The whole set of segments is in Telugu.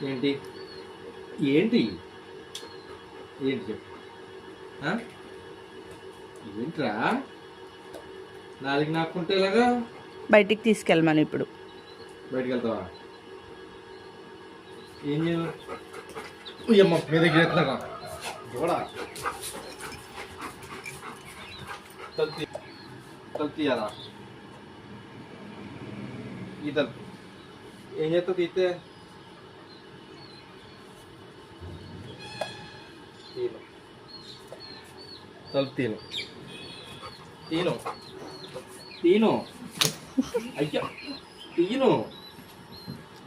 ఏంటి ఏంటి ఏంటి చెప్పు ఏంట్రా నాలుగు నాకుంటే ఇలాగా బయటికి తీసుకెళ్ళమని ఇప్పుడు బయటికి వెళ్తావా ఏం చేయాలి ఉయ్యమ్మ మీ దగ్గర ఎత్తున్నాగా కూడా తలుపు తీయాలా ఈ తలుపు ఏం చేస్తావు తీస్తే తీను తలుపు తీను తీను తీను అయ్యా తీను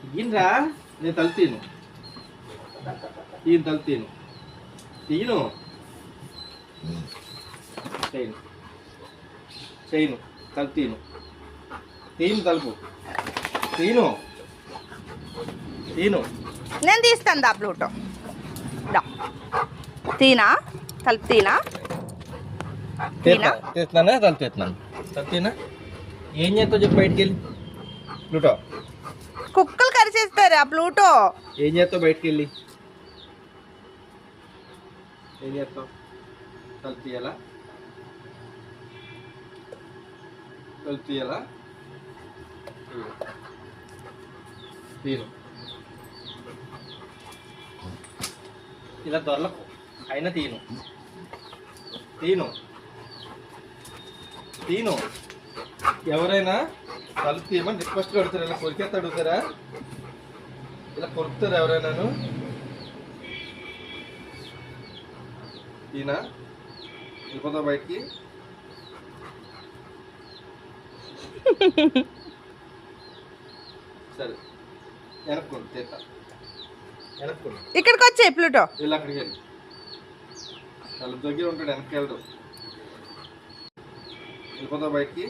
తీయనరా నేను తలుపు తీను తలుపు తీను తీను చేయను చేయను తలుపు తీను తీను తలుపు తీను తీను నేను తీస్తాను దా ప్లూటో దా తీనా తలుపు తీనా తీస్తున్నానా తలుపు తీస్తున్నాను తలుపు తీనా ఏం చేస్తావు చెప్పు బయటికి వెళ్ళి ప్లూటో కుక్కలు కరిచేస్తారు ఆ ప్లూటో. ఏం చేస్తావు బయటికి వెళ్ళి ఏం చేస్తావు తలుపు తీయాలా తలుపు తీయాలా తీను ఇలా దొరలకు అయినా తీను తీను తీను ఎవరైనా తలుపు తీయమని రిక్వెస్ట్ అడుగుతారు ఇలా కొరికేస్తా అడుగుతారా ఇలా కొరుకుతారు ఎవరైనాను తీనా వెళ్ళిపోతావు బయటికి సరే వెనక్కోండి తీస్తా వెనక్కోండి ఇక్కడికి వచ్చే ప్లూటో వెళ్ళి అక్కడికి వెళ్ళి తలుపు దగ్గర ఉంటాడు వెనక్కి వెళ్ళడు వెళ్ళిపోతావు బయటికి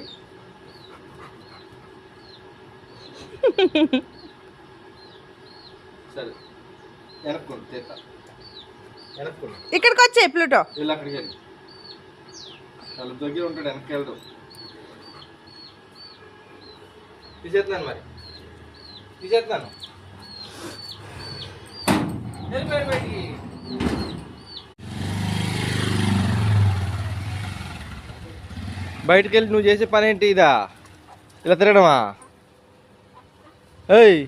సరే వెనక్కోండి తీస్తా వెనక్కోండి ఇక్కడికి వచ్చే ప్లూటో వెళ్ళి అక్కడికి వెళ్ళి తలుపు దగ్గర ఉంటాడు వెనక్కి వెళ్ళడు తీసేస్తున్నాను మరి తీసేస్తున్నాను వెళ్ళిపోయాడు బయటికి బయటికి వెళ్ళి నువ్వు చేసే పని ఏంటి ఇదా ఇలా తిరగడమా ఏయ్